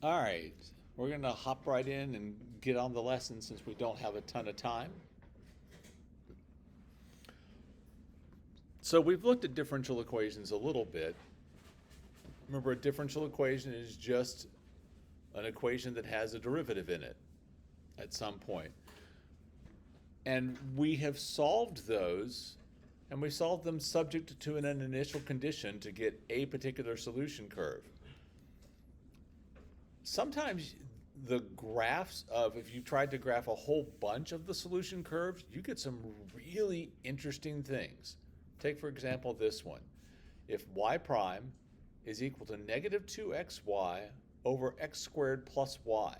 All right, we're going to hop right in and get on the lesson since we don't have a ton of time. So we've looked at differential equations a little bit. Remember, a differential equation is just an equation that has a derivative in it at some point. And we have solved those, and we solved them subject to an initial condition to get a particular solution curve. Sometimes the graphs of, if you tried to graph a whole bunch of the solution curves, you get some really interesting things. Take, for example, this one. If y prime is equal to negative 2xy over x squared plus y,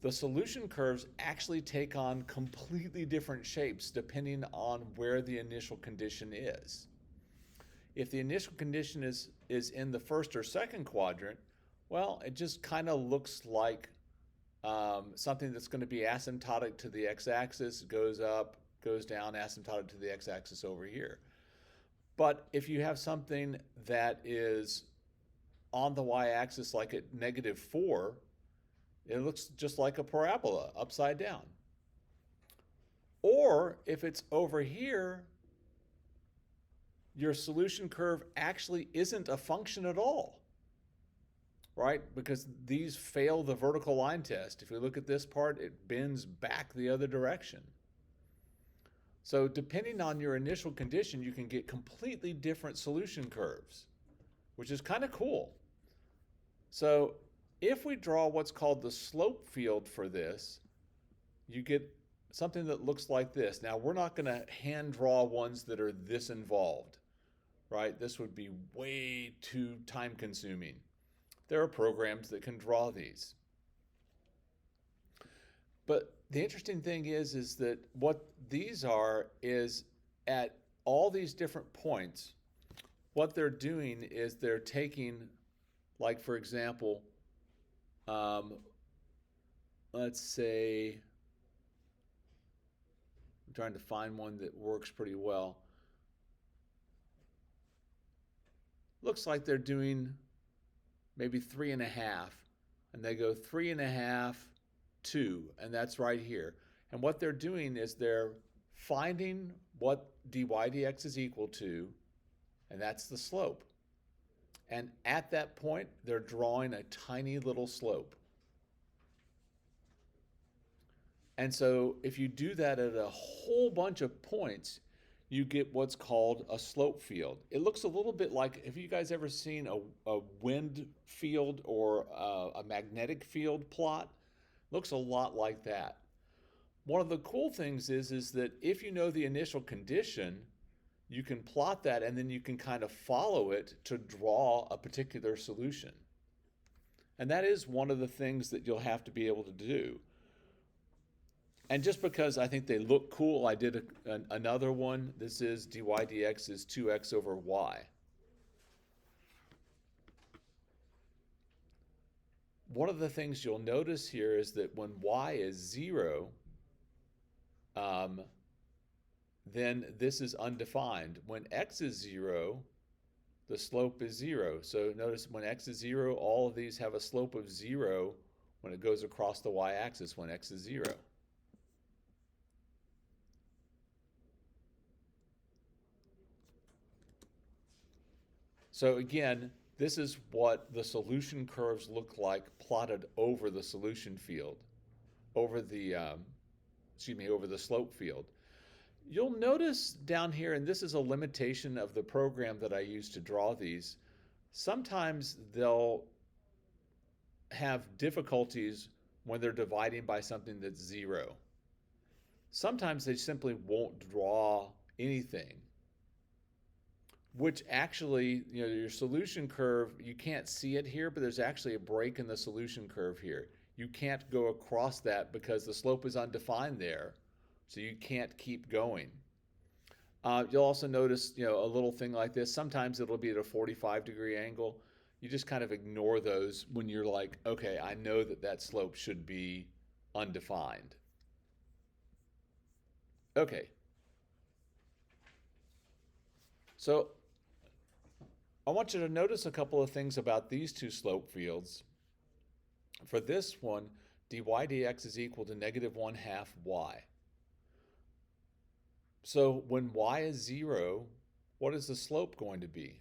the solution curves actually take on completely different shapes depending on where the initial condition is. If the initial condition is in the first or second quadrant, well, it just kind of looks like something that's going to be asymptotic to the x-axis, goes up, goes down, asymptotic to the x-axis over here. But if you have something that is on the y-axis like at negative 4, it looks just like a parabola upside down. Or if it's over here, your solution curve actually isn't a function at all, right? Because these fail the vertical line test. If we look at this part, it bends back the other direction. So depending on your initial condition, you can get completely different solution curves, which is kind of cool. So if we draw what's called the slope field for this, you get something that looks like this. Now, we're not going to hand draw ones that are this involved, right? This would be way too time consuming. There are programs that can draw these. But the interesting thing is that what these are is at all these different points, what they're doing is they're taking, like for example, let's say, I'm trying to find one that works pretty well. Looks like they're doing maybe 3.5, and they go 3.5, 2, and that's right here. And what they're doing is they're finding what dy dx is equal to, and that's the slope. And at that point, they're drawing a tiny little slope. And so if you do that at a whole bunch of points, you get what's called a slope field. It looks a little bit like, have you guys ever seen a wind field or a magnetic field plot? Looks a lot like that. One of the cool things is that if you know the initial condition, you can plot that and then you can kind of follow it to draw a particular solution. And that is one of the things that you'll have to be able to do. And just because I think they look cool, I did another one. This is dy dx is 2x over y. One of the things you'll notice here is that when y is 0, then this is undefined. When x is 0, the slope is 0. So notice when x is 0, all of these have a slope of 0 when it goes across the y-axis when x is 0. So again, this is what the solution curves look like plotted over the solution field, over the, over the slope field. You'll notice down here, and this is a limitation of the program that I use to draw these, sometimes they'll have difficulties when they're dividing by something that's 0. Sometimes they simply won't draw anything, which actually, your solution curve, you can't see it here, but there's actually a break in the solution curve here. You can't go across that because the slope is undefined there, so you can't keep going. You'll also notice, a little thing like this. Sometimes it'll be at a 45-degree angle. You just kind of ignore those when you're like, okay, I know that slope should be undefined. Okay. So I want you to notice a couple of things about these two slope fields. For this one, dy dx is equal to negative 1/2 y. So when y is 0, what is the slope going to be?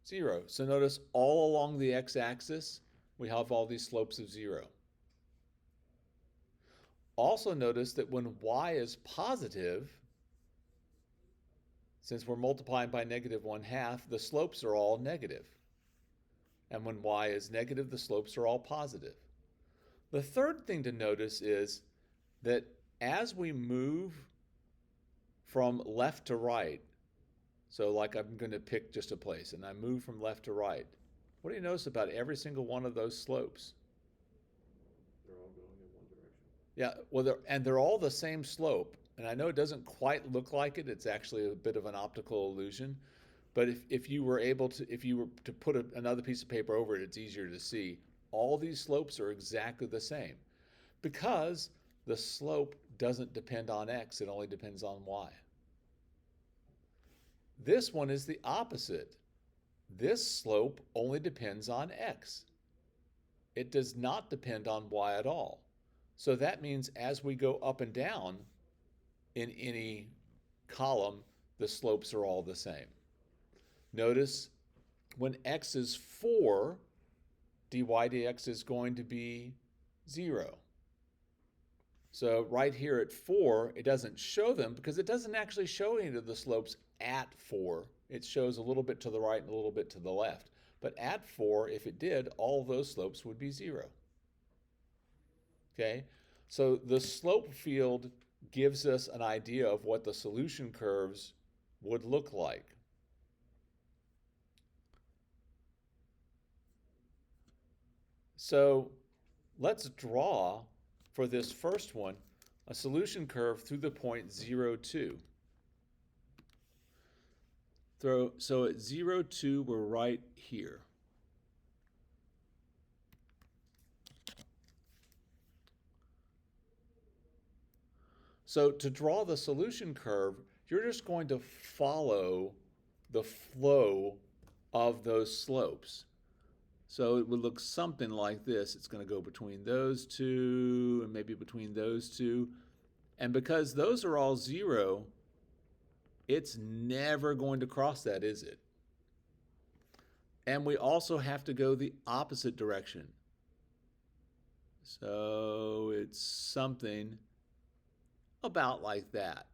0. So notice all along the x-axis, we have all these slopes of 0. Also notice that when y is positive, since we're multiplying by negative 1/2, the slopes are all negative. And when y is negative, the slopes are all positive. The third thing to notice is that as we move from left to right, so like I'm going to pick just a place, and I move from left to right, what do you notice about every single one of those slopes? They're all going in one direction. Yeah, well, they're all the same slope. And I know it doesn't quite look like it. It's actually a bit of an optical illusion. But if you were to put another piece of paper over it, it's easier to see. All these slopes are exactly the same because the slope doesn't depend on x, it only depends on y. This one is the opposite. This slope only depends on x. It does not depend on y at all. So that means as we go up and down in any column, the slopes are all the same. Notice when x is 4, dy dx is going to be 0. So right here at 4, it doesn't show them because it doesn't actually show any of the slopes at 4. It shows a little bit to the right and a little bit to the left. But at 4, if it did, all of those slopes would be 0. Okay, so the slope field gives us an idea of what the solution curves would look like. So let's draw, for this first one, a solution curve through the point 0, 2. So at 0, 2, we're right here. So to draw the solution curve, you're just going to follow the flow of those slopes. So it would look something like this. It's going to go between those two and maybe between those two. And because those are all 0, it's never going to cross that, is it? And we also have to go the opposite direction. So it's something about like that.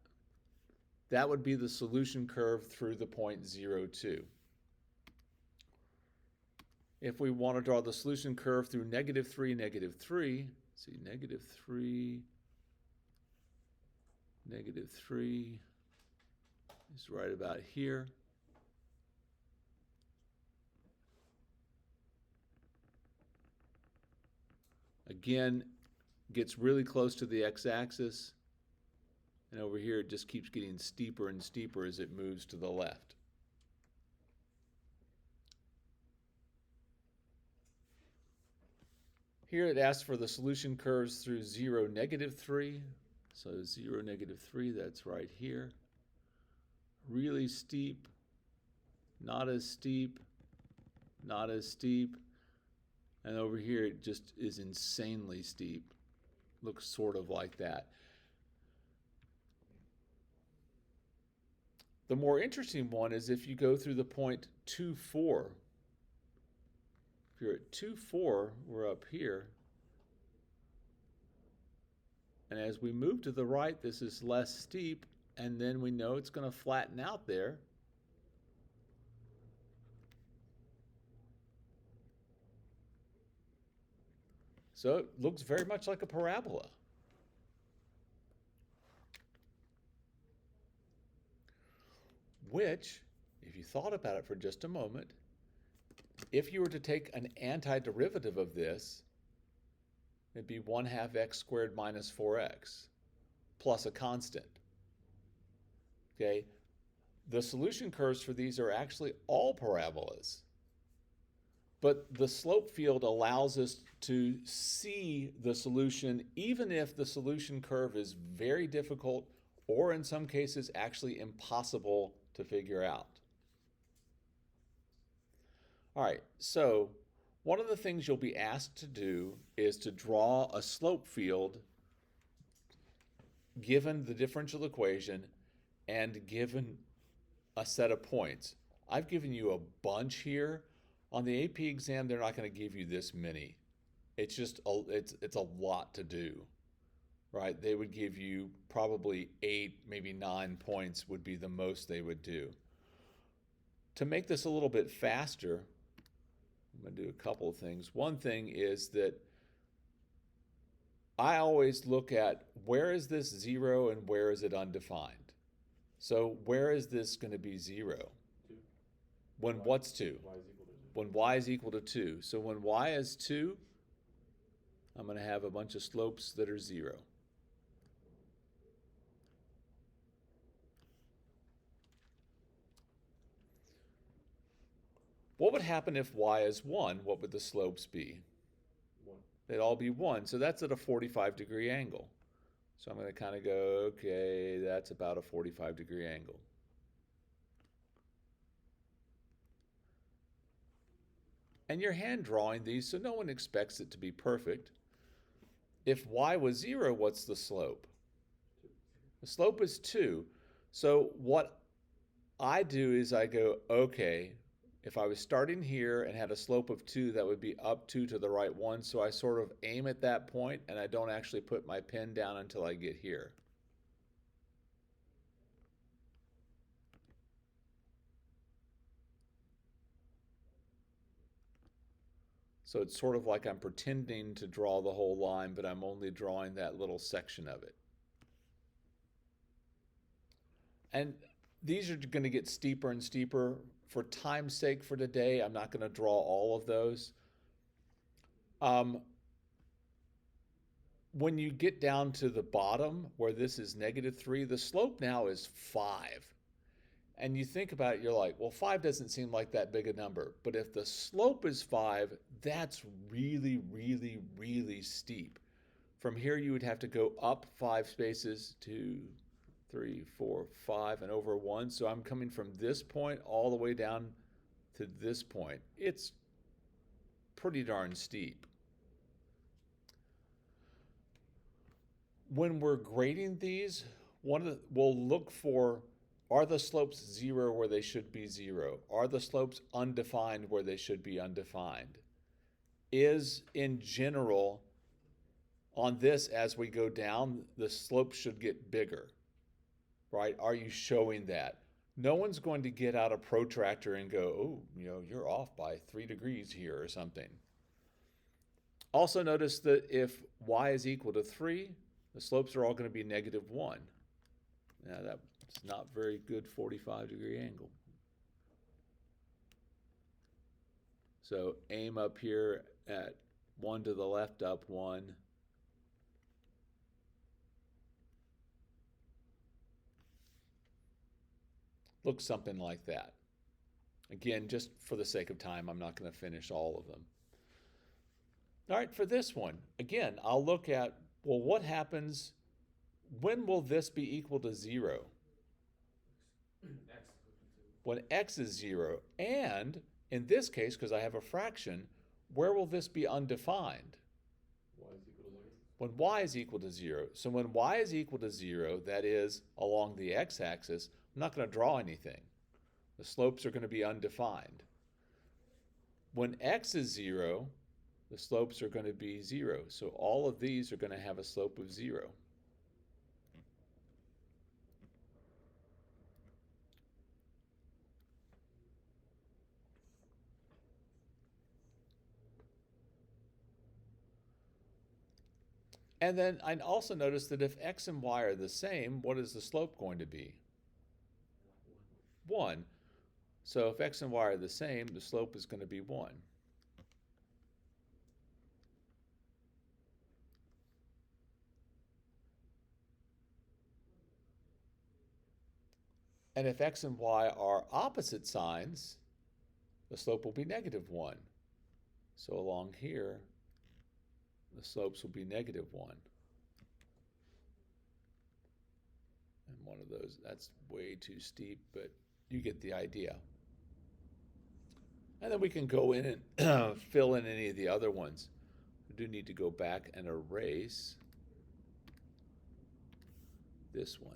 That would be the solution curve through the point 0, 2. If we want to draw the solution curve through negative 3, negative 3, see, negative 3 is right about here. Again, gets really close to the x-axis, and over here it just keeps getting steeper and steeper as it moves to the left. Here it asks for the solution curves through 0, negative 3. So 0, negative 3, that's right here. Really steep, not as steep, not as steep. And over here it just is insanely steep. Looks sort of like that. The more interesting one is if you go through the point 2, 4. If you're at 2, 4, we're up here. And as we move to the right, this is less steep, and then we know it's going to flatten out there. So it looks very much like a parabola. Which, if you thought about it for just a moment, if you were to take an antiderivative of this, it'd be 1/2 x squared minus 4x plus a constant. Okay, the solution curves for these are actually all parabolas. But the slope field allows us to see the solution even if the solution curve is very difficult or in some cases actually impossible to figure out. All right, so One of the things you'll be asked to do is to draw a slope field given the differential equation and given a set of points. I've given you a bunch here. On the AP exam, they're not going to give you this many. It's just it's a lot to do, right? They would give you probably 8, maybe 9 points would be the most they would do. To make this a little bit faster, I'm going to do a couple of things. One thing is that I always look at where is this 0 and where is it undefined. So where is this going to be 0? 2. When what's 2? Y is equal to 2. When y is equal to 2. So when y is 2, I'm going to have a bunch of slopes that are 0. What would happen if y is 1? What would the slopes be? 1. They'd all be 1. So that's at a 45-degree angle. So I'm going to kind of go, okay, that's about a 45-degree angle. And you're hand drawing these, so no one expects it to be perfect. If y was 0, what's the slope? 2. The slope is 2. So what I do is I go, okay, if I was starting here and had a slope of 2, that would be up 2 to the right 1. So I sort of aim at that point, and I don't actually put my pen down until I get here. So it's sort of like I'm pretending to draw the whole line, but I'm only drawing that little section of it. And these are going to get steeper and steeper. For time's sake for today, I'm not going to draw all of those. When you get down to the bottom, where this is -3, the slope now is 5. And you think about it, you're like, well, 5 doesn't seem like that big a number. But if the slope is 5, that's really, really, really steep. From here, you would have to go up 5 spaces, 2, 3, 4, 5, and over 1. So I'm coming from this point all the way down to this point. It's pretty darn steep. When we're grading these, we'll look for, are the slopes 0 where they should be 0? Are the slopes undefined where they should be undefined? Is, in general, on this, as we go down, the slope should get bigger, right? Are you showing that? No one's going to get out a protractor and go, oh, you're off by 3 degrees here or something. Also notice that if y is equal to 3, the slopes are all going to be -1. Now that's not very good 45-degree angle. So aim up here at 1 to the left, up 1. Looks something like that. Again, just for the sake of time, I'm not going to finish all of them. All right, for this one, again, I'll look at, well, what happens, when will this be equal to 0? When x is 0. And in this case, because I have a fraction, where will this be undefined? Y is equal to 0. When y is equal to 0. So when y is equal to 0, that is along the x-axis, I'm not going to draw anything. The slopes are going to be undefined. When x is 0, the slopes are going to be 0. So all of these are going to have a slope of 0. And then I also notice that if x and y are the same, what is the slope going to be? 1. So if x and y are the same, the slope is going to be 1. And if x and y are opposite signs, the slope will be -1. So along here, the slopes will be -1. And one of those, that's way too steep, but you get the idea. And then we can go in and fill in any of the other ones. We do need to go back and erase this one.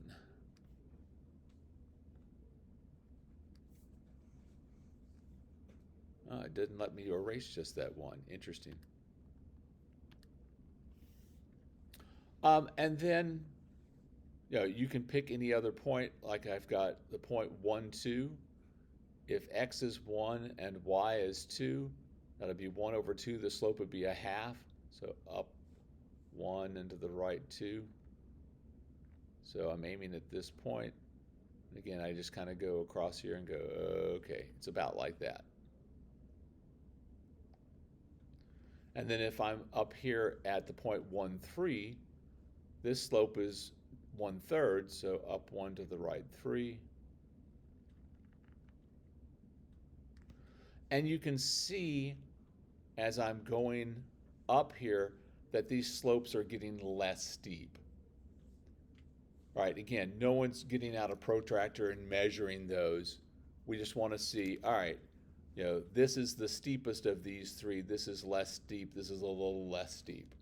Oh, it didn't let me erase just that one. Interesting. And then, you can pick any other point. Like I've got the point 1, 2. If x is 1 and y is 2, that'll be 1 over 2. The slope would be a half. So up 1 and to the right 2. So I'm aiming at this point. Again, I just kind of go across here and go, okay, it's about like that. And then if I'm up here at the point 1, 3, this slope is 1/3, so up 1 to the right 3. And you can see as I'm going up here that these slopes are getting less steep. All right, again, no one's getting out a protractor and measuring those. We just want to see, all right, this is the steepest of these three. This is less steep. This is a little less steep.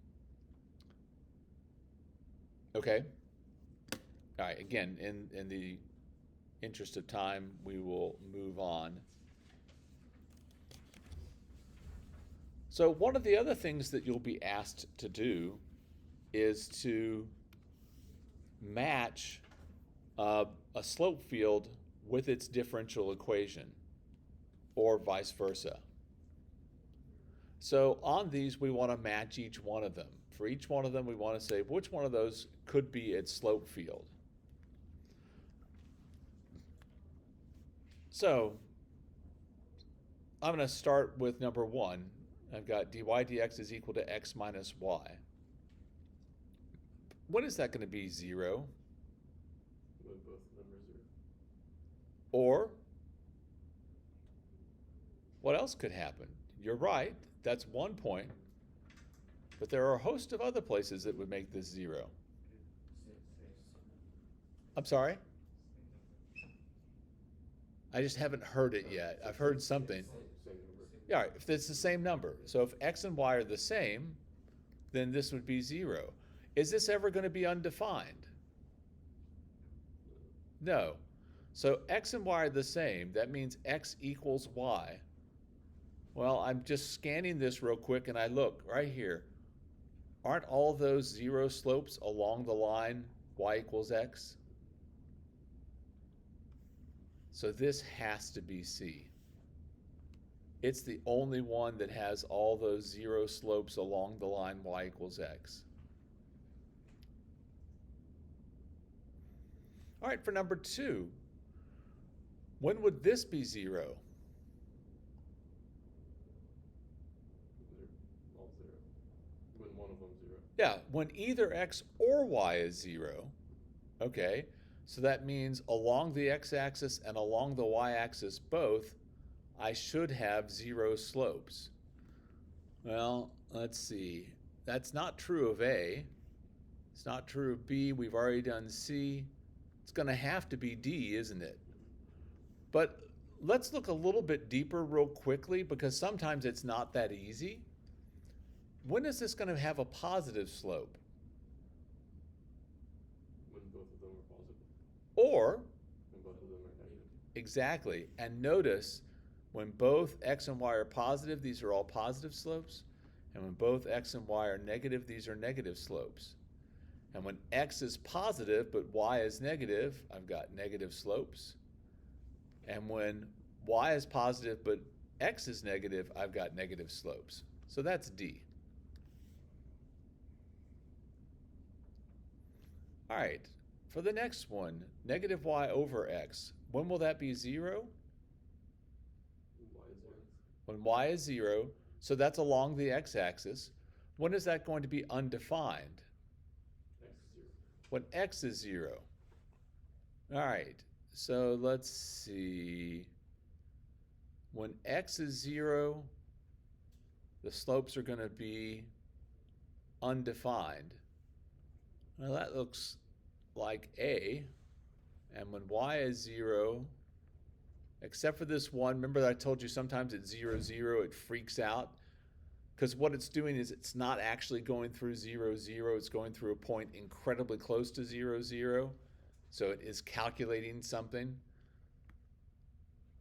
Okay? All right, again, in the interest of time, we will move on. So one of the other things that you'll be asked to do is to match a slope field with its differential equation, or vice versa. So on these, we want to match each one of them. For each one of them, we want to say which one of those could be its slope field. So I'm going to start with number 1. I've got dy dx is equal to x minus y. When is that going to be 0? When both of them are 0. Or what else could happen? You're right, that's one point, but there are a host of other places that would make this 0. I'm sorry? I just haven't heard it yet. I've heard something. Same number. Yeah, if it's the same number. So if x and y are the same, then this would be 0. Is this ever going to be undefined? No. So x and y are the same. That means x equals y. Well, I'm just scanning this real quick and I look right here. Aren't all those 0 slopes along the line y equals x? So this has to be C. It's the only one that has all those 0 slopes along the line y equals x. All right, for number 2, when would this be 0? They're all 0. When one of them's 0. Yeah, when either x or y is 0. Okay, so that means along the x-axis and along the y-axis both, I should have 0 slopes. Well, let's see. That's not true of A. It's not true of B. We've already done C. It's going to have to be D, isn't it? But let's look a little bit deeper real quickly, because sometimes it's not that easy. When is this going to have a positive slope? When both of them are positive. Or, When both of them are negative. exactly, and notice when both x and y are positive, these are all positive slopes. And when both x and y are negative, these are negative slopes. And when x is positive but y is negative, I've got negative slopes. And when y is positive but x is negative, I've got negative slopes. So that's D. All right, for the next one, negative y over x. When will that be 0? Y is 0. When y is 0, so that's along the x-axis. When is that going to be undefined? X is 0. When x is 0. All right, so let's see. When x is 0, the slopes are going to be undefined. Now that looks like A. And when y is 0, except for this one. Remember that I told you sometimes at 0, 0, it freaks out? Because what it's doing is it's not actually going through 0, 0. It's going through a point incredibly close to 0, 0. So it is calculating something.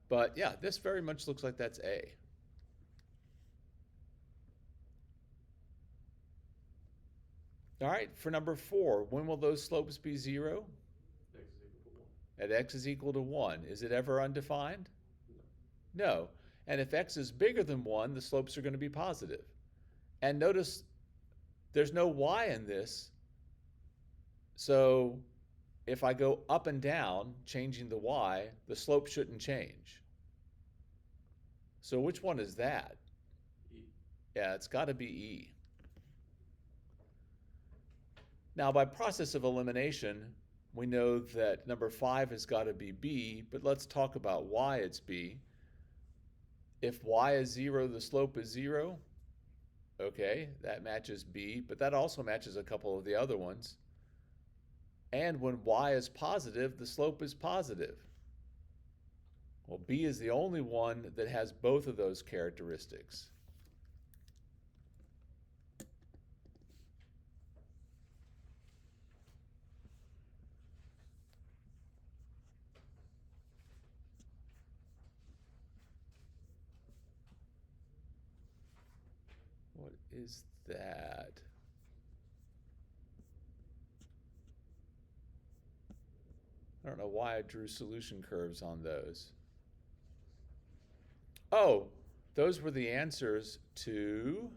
But yeah, this very much looks like that's A. All right, for number 4, when will those slopes be 0? X is equal to 1. At x is equal to 1. Is it ever undefined? No. No. And if x is bigger than 1, the slopes are going to be positive. And notice there's no y in this. So if I go up and down, changing the y, the slope shouldn't change. So which one is that? E. Yeah, it's got to be E. Now, by process of elimination, we know that number 5 has got to be B, but let's talk about why it's B. If y is 0, the slope is 0. Okay, that matches B, but that also matches a couple of the other ones. And when y is positive, the slope is positive. Well, B is the only one that has both of those characteristics. What is that? I don't know why I drew solution curves on those. Oh, those were the answers to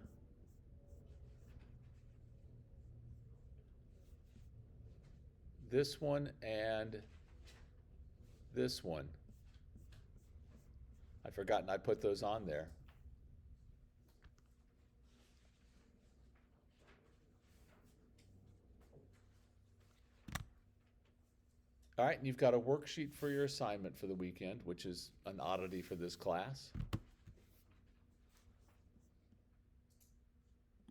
this one and this one. I'd forgotten I put those on there. All right, and you've got a worksheet for your assignment for the weekend, which is an oddity for this class.